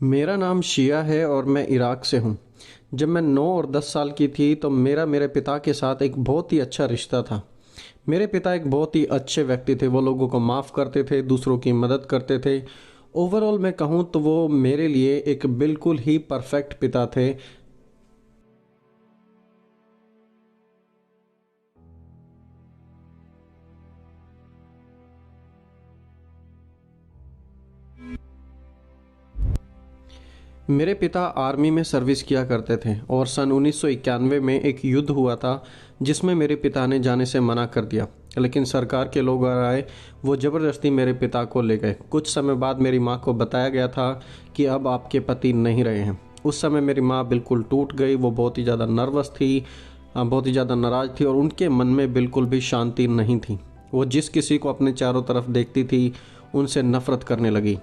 मेरा नाम शिया है और मैं इराक से हूँ। जब मैं 9 और 10 साल की थी तो मेरा मेरे पिता के साथ एक बहुत ही अच्छा रिश्ता था। मेरे पिता एक बहुत ही अच्छे व्यक्ति थे, वो लोगों को माफ़ करते थे, दूसरों की मदद करते थे। ओवरऑल मैं कहूँ तो वो मेरे लिए एक बिल्कुल ही परफेक्ट पिता थे। मेरे पिता आर्मी में सर्विस किया करते थे और सन 1991 में एक युद्ध हुआ था जिसमें मेरे पिता ने जाने से मना कर दिया, लेकिन सरकार के लोग आए, वो ज़बरदस्ती मेरे पिता को ले गए। कुछ समय बाद मेरी माँ को बताया गया था कि अब आपके पति नहीं रहे हैं। उस समय मेरी माँ बिल्कुल टूट गई, वो बहुत ही ज़्यादा नर्वस थी, बहुत ही ज़्यादा नाराज़ थी और उनके मन में बिल्कुल भी शांति नहीं थी। वो जिस किसी को अपने चारों तरफ देखती थी उनसे नफ़रत करने लगी।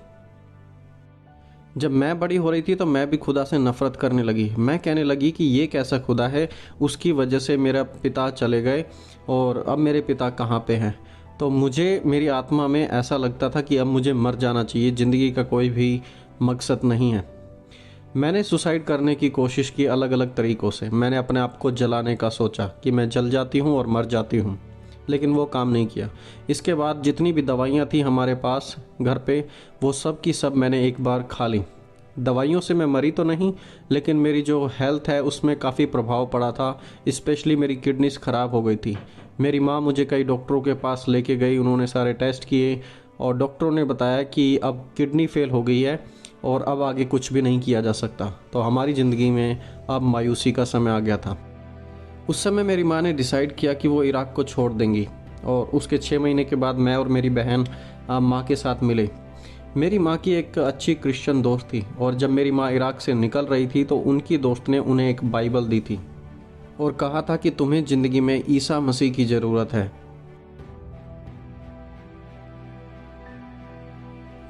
जब मैं बड़ी हो रही थी तो मैं भी खुदा से नफ़रत करने लगी। मैं कहने लगी कि ये कैसा खुदा है, उसकी वजह से मेरा पिता चले गए और अब मेरे पिता कहाँ पे हैं। तो मुझे मेरी आत्मा में ऐसा लगता था कि अब मुझे मर जाना चाहिए, ज़िंदगी का कोई भी मकसद नहीं है। मैंने सुसाइड करने की कोशिश की अलग अलग तरीक़ों से। मैंने अपने आप को जलाने का सोचा कि मैं जल जाती हूँ और मर जाती हूँ, लेकिन वो काम नहीं किया। इसके बाद जितनी भी दवाइयाँ थी हमारे पास घर पे, वो सब की सब मैंने एक बार खा ली। दवाइयों से मैं मरी तो नहीं, लेकिन मेरी जो हेल्थ है उसमें काफ़ी प्रभाव पड़ा था। स्पेशली मेरी किडनीज ख़राब हो गई थी। मेरी माँ मुझे कई डॉक्टरों के पास लेके गई, उन्होंने सारे टेस्ट किए और डॉक्टरों ने बताया कि अब किडनी फेल हो गई है और अब आगे कुछ भी नहीं किया जा सकता। तो हमारी ज़िंदगी में अब मायूसी का समय आ गया था। उस समय मेरी माँ ने डिसाइड किया कि वो इराक को छोड़ देंगी और उसके 6 महीने के बाद मैं और मेरी बहन माँ के साथ मिले। मेरी माँ की एक अच्छी क्रिश्चियन दोस्त थी और जब मेरी माँ इराक से निकल रही थी तो उनकी दोस्त ने उन्हें एक बाइबल दी थी और कहा था कि तुम्हें ज़िंदगी में ईसा मसीह की ज़रूरत है।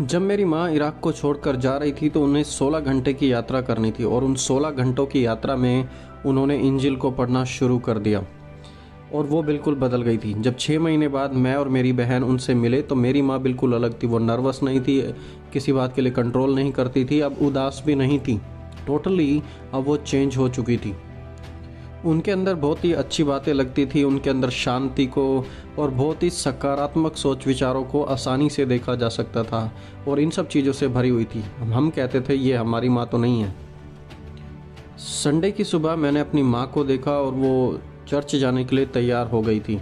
जब मेरी माँ इराक को छोड़कर जा रही थी तो उन्हें 16 घंटे की यात्रा करनी थी और उन 16 घंटों की यात्रा में उन्होंने इंजिल को पढ़ना शुरू कर दिया और वो बिल्कुल बदल गई थी। जब 6 महीने बाद मैं और मेरी बहन उनसे मिले तो मेरी माँ बिल्कुल अलग थी। वो नर्वस नहीं थी, किसी बात के लिए कंट्रोल नहीं करती थी, अब उदास भी नहीं थी। टोटली अब वो चेंज हो चुकी थी। उनके अंदर बहुत ही अच्छी बातें लगती थी, उनके अंदर शांति को और बहुत ही सकारात्मक सोच विचारों को आसानी से देखा जा सकता था और इन सब चीज़ों से भरी हुई थी। हम कहते थे ये हमारी माँ तो नहीं है। संडे की सुबह मैंने अपनी माँ को देखा और वो चर्च जाने के लिए तैयार हो गई थी।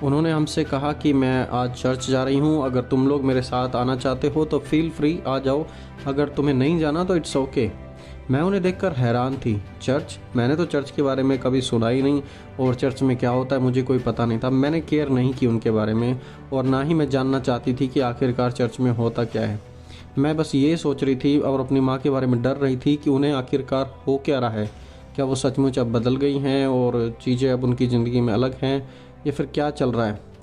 उन्होंने हमसे कहा कि मैं आज चर्च जा रही हूँ, अगर तुम लोग मेरे साथ आना चाहते हो तो फील फ्री आ जाओ, अगर तुम्हें नहीं जाना तो इट्स ओके। मैं उन्हें देखकर हैरान थी। चर्च, मैंने तो चर्च के बारे में कभी सुना ही नहीं और चर्च में क्या होता है मुझे कोई पता नहीं था। मैंने केयर नहीं की उनके बारे में और ना ही मैं जानना चाहती थी कि आखिरकार चर्च में होता क्या है। मैं बस ये सोच रही थी और अपनी माँ के बारे में डर रही थी कि उन्हें आखिरकार हो क्या रहा है। क्या वो सचमुच अब बदल गई हैं और चीज़ें अब उनकी ज़िंदगी में अलग हैं, या फिर क्या चल रहा है।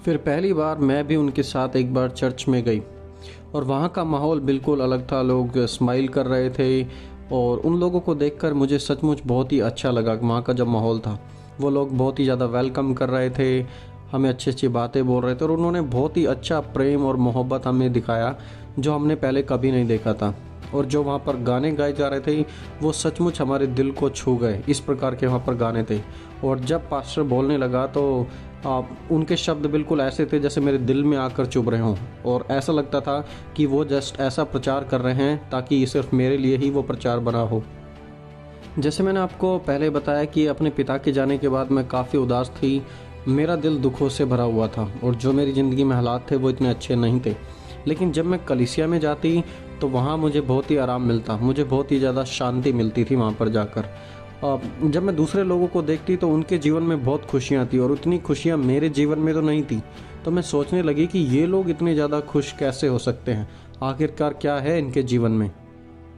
फिर पहली बार मैं भी उनके साथ एक बार चर्च में गई और वहाँ का माहौल बिल्कुल अलग था। लोग स्माइल कर रहे थे और उन लोगों को देखकर मुझे सचमुच बहुत ही अच्छा लगा। वहाँ का जब माहौल था, वो लोग बहुत ही ज़्यादा वेलकम कर रहे थे, हमें अच्छी अच्छी बातें बोल रहे थे और उन्होंने बहुत ही अच्छा प्रेम और मोहब्बत हमें दिखाया जो हमने पहले कभी नहीं देखा था। और जो वहाँ पर गाने गाए जा रहे थे वो सचमुच हमारे दिल को छू गए। इस प्रकार के वहाँ पर गाने थे और जब पास्टर बोलने लगा तो उनके शब्द बिल्कुल ऐसे थे जैसे मेरे दिल में आकर चुभ रहे हों और ऐसा लगता था कि वो जस्ट ऐसा प्रचार कर रहे हैं ताकि ये सिर्फ मेरे लिए ही वो प्रचार बना हो। जैसे मैंने आपको पहले बताया कि अपने पिता के जाने के बाद मैं काफ़ी उदास थी, मेरा दिल दुखों से भरा हुआ था और जो मेरी ज़िंदगी में हालात थे वो इतने अच्छे नहीं थे। लेकिन जब मैं कलीसिया में जाती तो वहाँ मुझे बहुत ही आराम मिलता, मुझे बहुत ही ज़्यादा शांति मिलती थी वहाँ पर जाकर। जब मैं दूसरे लोगों को देखती तो उनके जीवन में बहुत खुशियाँ थी और उतनी खुशियाँ मेरे जीवन में तो नहीं थी। तो मैं सोचने लगी कि ये लोग इतने ज़्यादा खुश कैसे हो सकते हैं, आखिरकार क्या है इनके जीवन में।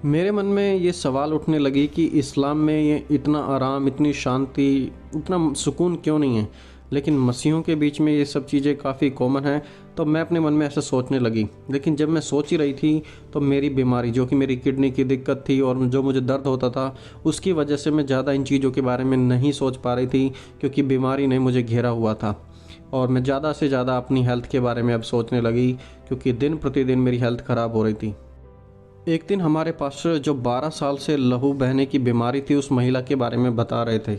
मेरे मन में ये सवाल उठने लगी कि इस्लाम में ये इतना आराम, इतनी शांति, इतना सुकून क्यों नहीं है। लेकिन मसीहों के बीच में ये सब चीज़ें काफ़ी कॉमन हैं। तो मैं अपने मन में ऐसा सोचने लगी। लेकिन जब मैं सोच ही रही थी तो मेरी बीमारी, जो कि मेरी किडनी की दिक्कत थी और जो मुझे दर्द होता था, उसकी वजह से मैं ज़्यादा इन चीज़ों के बारे में नहीं सोच पा रही थी, क्योंकि बीमारी ने मुझे घेरा हुआ था। और मैं ज़्यादा से ज़्यादा अपनी हेल्थ के बारे में अब सोचने लगी, क्योंकि दिन प्रतिदिन मेरी हेल्थ ख़राब हो रही थी। एक दिन हमारे पास्टर जो 12 साल से लहू बहने की बीमारी थी, उस महिला के बारे में बता रहे थे।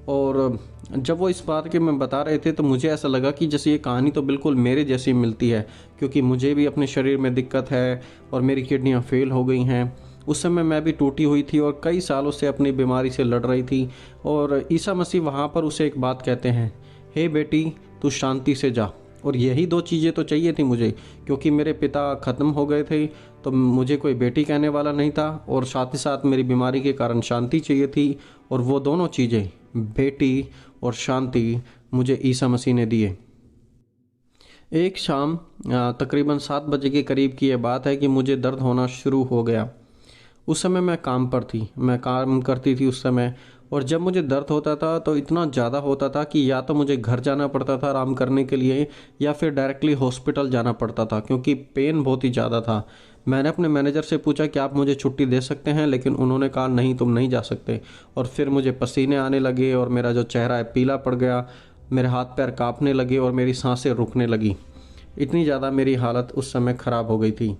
और जब वो इस बात के में बता रहे थे तो मुझे ऐसा लगा कि जैसे ये कहानी तो बिल्कुल मेरे जैसी मिलती है, क्योंकि मुझे भी अपने शरीर में दिक्कत है और मेरी किडनियाँ फेल हो गई हैं। उस समय मैं भी टूटी हुई थी और कई सालों से अपनी बीमारी से लड़ रही थी। और ईसा मसीह वहाँ पर उसे एक बात कहते हैं, हे बेटी, तू शांति से जा। और यही दो चीज़ें तो चाहिए थी मुझे, क्योंकि मेरे पिता ख़त्म हो गए थे, तो मुझे कोई बेटी कहने वाला नहीं था, और साथ ही साथ मेरी बीमारी के कारण शांति चाहिए थी। और वो दोनों चीज़ें, बेटी और शांति, मुझे ईसा मसीह ने दिए। एक शाम तकरीबन 7 बजे के करीब की ये बात है कि मुझे दर्द होना शुरू हो गया। उस समय मैं काम पर थी, मैं काम करती थी उस समय। और जब मुझे दर्द होता था तो इतना ज़्यादा होता था कि या तो मुझे घर जाना पड़ता था आराम करने के लिए, या फिर डायरेक्टली हॉस्पिटल जाना पड़ता था, क्योंकि पेन बहुत ही ज़्यादा था। मैंने अपने मैनेजर से पूछा कि आप मुझे छुट्टी दे सकते हैं, लेकिन उन्होंने कहा नहीं, तुम नहीं जा सकते। और फिर मुझे पसीने आने लगे और मेरा जो चेहरा है पीला पड़ गया, मेरे हाथ पैर काँपने लगे और मेरी सांसें रुकने लगी। इतनी ज़्यादा मेरी हालत उस समय ख़राब हो गई थी।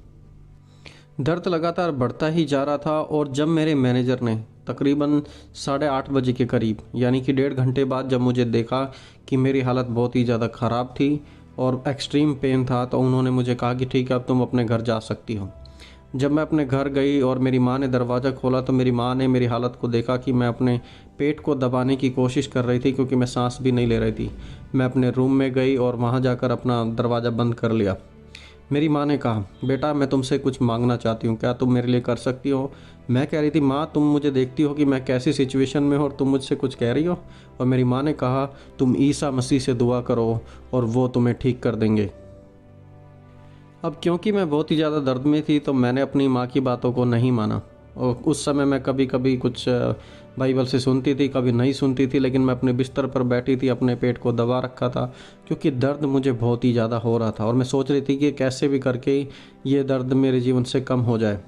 दर्द लगातार बढ़ता ही जा रहा था। और जब मेरे मैनेजर ने तकरीबन 8:30 बजे के करीब, यानी कि 1.5 घंटे बाद, जब मुझे देखा कि मेरी हालत बहुत ही ज़्यादा ख़राब थी और एक्सट्रीम पेन था, तो उन्होंने मुझे कहा कि ठीक है, अब तुम अपने घर जा सकती हो। जब मैं अपने घर गई और मेरी माँ ने दरवाज़ा खोला, तो मेरी माँ ने मेरी हालत को देखा कि मैं अपने पेट को दबाने की कोशिश कर रही थी, क्योंकि मैं सांस भी नहीं ले रही थी। मैं अपने रूम में गई और वहाँ जाकर अपना दरवाज़ा बंद कर लिया। मेरी माँ ने कहा, बेटा, मैं तुमसे कुछ मांगना चाहती हूँ, क्या तुम मेरे लिए कर सकती हो? मैं कह रही थी, माँ, तुम मुझे देखती हो कि मैं कैसी सिचुएशन में हूँ और तुम मुझसे कुछ कह रही हो? और मेरी माँ ने कहा, तुम ईसा मसीह से दुआ करो और वो तुम्हें ठीक कर देंगे। अब क्योंकि मैं बहुत ही ज़्यादा दर्द में थी, तो मैंने अपनी माँ की बातों को नहीं माना। और उस समय मैं कभी कभी कुछ बाइबल से सुनती थी, कभी नहीं सुनती थी, लेकिन मैं अपने बिस्तर पर बैठी थी, अपने पेट को दबा रखा था, क्योंकि दर्द मुझे बहुत ही ज़्यादा हो रहा था। और मैं सोच रही थी कि कैसे भी करके ये दर्द मेरे जीवन से कम हो जाए।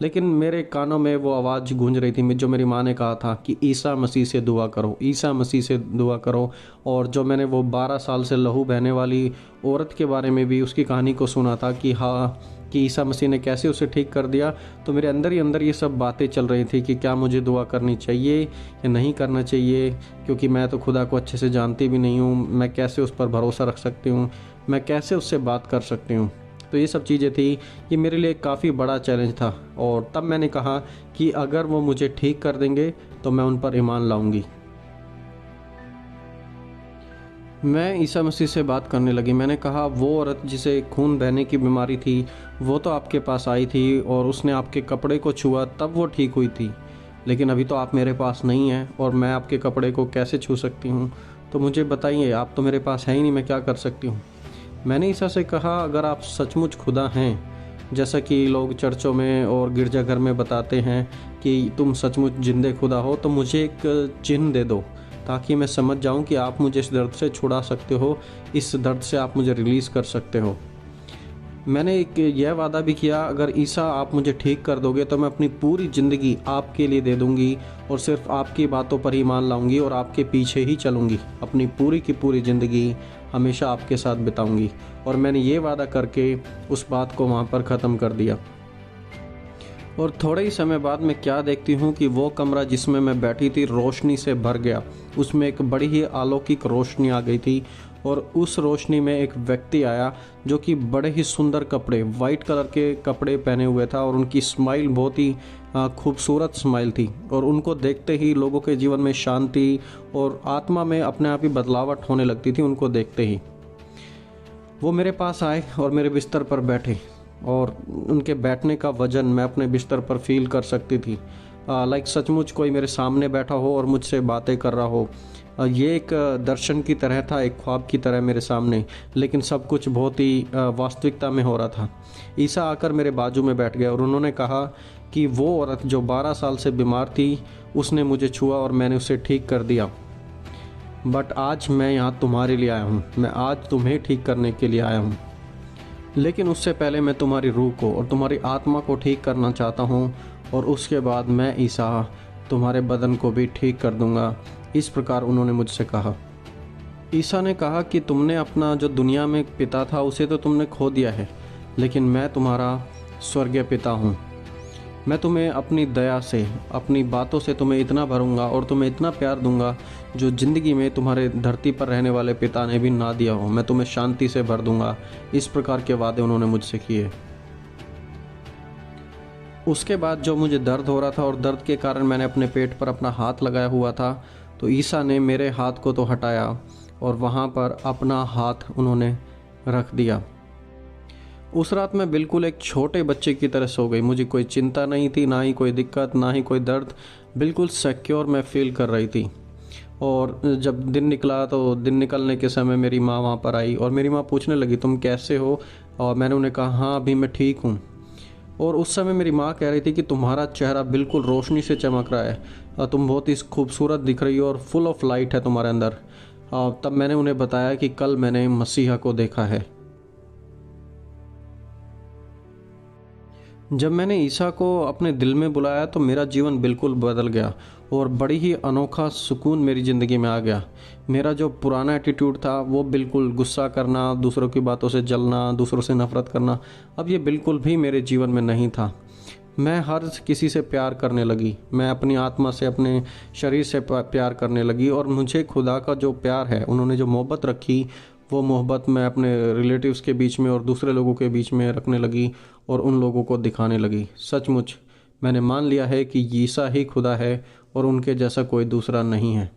लेकिन मेरे कानों में वो आवाज़ गूंज रही थी जो मेरी माँ ने कहा था कि ईसा मसीह से दुआ करो, ईसा मसीह से दुआ करो। और जो मैंने वो 12 साल से लहू बहने वाली औरत के बारे में भी उसकी कहानी को सुना था कि हाँ, कि ईसा मसीह ने कैसे उसे ठीक कर दिया, तो मेरे अंदर ही अंदर ये सब बातें चल रही थी कि क्या मुझे दुआ करनी चाहिए या नहीं करना चाहिए, क्योंकि मैं तो खुदा को अच्छे से जानती भी नहीं हूँ। मैं कैसे उस पर भरोसा रख सकती हूँ, मैं कैसे उससे बात कर सकती हूँ। तो ये सब चीज़ें थी, ये मेरे लिए काफ़ी बड़ा चैलेंज था। और तब मैंने कहा कि अगर वो मुझे ठीक कर देंगे तो मैं उन पर ईमान लाऊंगी। मैं ईसा मसीह से बात करने लगी। मैंने कहा, वो औरत जिसे खून बहने की बीमारी थी, वो तो आपके पास आई थी और उसने आपके कपड़े को छुआ, तब वो ठीक हुई थी। लेकिन अभी तो आप मेरे पास नहीं हैं और मैं आपके कपड़े को कैसे छू सकती हूँ? तो मुझे बताइए, आप तो मेरे पास है ही नहीं, मैं क्या कर सकती हूँ? मैंने ईसा से कहा, अगर आप सचमुच खुदा हैं, जैसा कि लोग चर्चों में और गिरजाघर में बताते हैं कि तुम सचमुच जिंदे खुदा हो, तो मुझे एक चिन्ह दे दो, ताकि मैं समझ जाऊं कि आप मुझे इस दर्द से छुड़ा सकते हो, इस दर्द से आप मुझे रिलीज़ कर सकते हो। मैंने एक यह वादा भी किया, अगर ईसा आप मुझे ठीक कर दोगे तो मैं अपनी पूरी ज़िंदगी आपके लिए दे दूंगी और सिर्फ आपकी बातों पर ही मान लाऊंगी और आपके पीछे ही चलूंगी, अपनी पूरी की पूरी ज़िंदगी हमेशा आपके साथ बिताऊंगी। और मैंने ये वादा करके उस बात को वहाँ पर ख़त्म कर दिया। और थोड़े ही समय बाद मैं क्या देखती हूँ कि वो कमरा जिसमें मैं बैठी थी रोशनी से भर गया। उसमें एक बड़ी ही अलौकिक रोशनी आ गई थी और उस रोशनी में एक व्यक्ति आया जो कि बड़े ही सुंदर कपड़े, वाइट कलर के कपड़े पहने हुए था और उनकी स्माइल बहुत ही खूबसूरत स्माइल थी। और उनको देखते ही लोगों के जीवन में शांति और आत्मा में अपने आप ही बदलावट होने लगती थी। उनको देखते ही वो मेरे पास आए और मेरे बिस्तर पर बैठे और उनके बैठने का वजन मैं अपने बिस्तर पर फील कर सकती थी। लाइक सचमुच कोई मेरे सामने बैठा हो और मुझसे बातें कर रहा हो। ये एक दर्शन की तरह था, एक ख्वाब की तरह मेरे सामने, लेकिन सब कुछ बहुत ही वास्तविकता में हो रहा था। ईसा आकर मेरे बाजू में बैठ गए और उन्होंने कहा कि वो औरत जो 12 साल से बीमार थी, उसने मुझे छुआ और मैंने उसे ठीक कर दिया। बट आज मैं यहाँ तुम्हारे लिए आया हूँ, मैं आज तुम्हें ठीक करने के लिए आया हूँ। लेकिन उससे पहले मैं तुम्हारी रूह को और तुम्हारी आत्मा को ठीक करना चाहता हूँ, और उसके बाद मैं ईसा तुम्हारे बदन को भी ठीक कर दूँगा। इस प्रकार उन्होंने मुझसे कहा। ईसा ने कहा कि तुमने अपना जो दुनिया में पिता था उसे तो तुमने खो दिया है, लेकिन मैं तुम्हारा स्वर्गीय पिता हूँ। मैं तुम्हें अपनी दया से, अपनी बातों से तुम्हें इतना भरूंगा और तुम्हें इतना प्यार दूंगा जो ज़िंदगी में तुम्हारे धरती पर रहने वाले पिता ने भी ना दिया हो। मैं तुम्हें शांति से भर दूंगा। इस प्रकार के वादे उन्होंने मुझसे किए। उसके बाद जो मुझे दर्द हो रहा था और दर्द के कारण मैंने अपने पेट पर अपना हाथ लगाया हुआ था, तो ईसा ने मेरे हाथ को तो हटाया और वहाँ पर अपना हाथ उन्होंने रख दिया। उस रात मैं बिल्कुल एक छोटे बच्चे की तरह सो गई। मुझे कोई चिंता नहीं थी, ना ही कोई दिक्कत, ना ही कोई दर्द। बिल्कुल सिक्योर मैं फील कर रही थी। और जब दिन निकला तो दिन निकलने के समय मेरी माँ वहाँ पर आई और मेरी माँ पूछने लगी तुम कैसे हो, और मैंने उन्हें कहा हाँ अभी मैं ठीक हूँ। और उस समय मेरी माँ कह रही थी कि तुम्हारा चेहरा बिल्कुल रोशनी से चमक रहा है और तुम बहुत ही खूबसूरत दिख रही हो और फुल ऑफ लाइट है तुम्हारे अंदर। तब मैंने उन्हें बताया कि कल मैंने मसीहा को देखा है। जब मैंने ईसा को अपने दिल में बुलाया तो मेरा जीवन बिल्कुल बदल गया और बड़ी ही अनोखा सुकून मेरी ज़िंदगी में आ गया। मेरा जो पुराना एटीट्यूड था, वो बिल्कुल गुस्सा करना, दूसरों की बातों से जलना, दूसरों से नफ़रत करना, अब ये बिल्कुल भी मेरे जीवन में नहीं था। मैं हर किसी से प्यार करने लगी। मैं अपनी आत्मा से, अपने शरीर से प्यार करने लगी। और मुझे खुदा का जो प्यार है, उन्होंने जो मोहब्बत रखी, वो मोहब्बत मैं अपने रिलेटिव्स के बीच में और दूसरे लोगों के बीच में रखने लगी और उन लोगों को दिखाने लगी। सचमुच मैंने मान लिया है कि ईसा ही खुदा है और उनके जैसा कोई दूसरा नहीं है।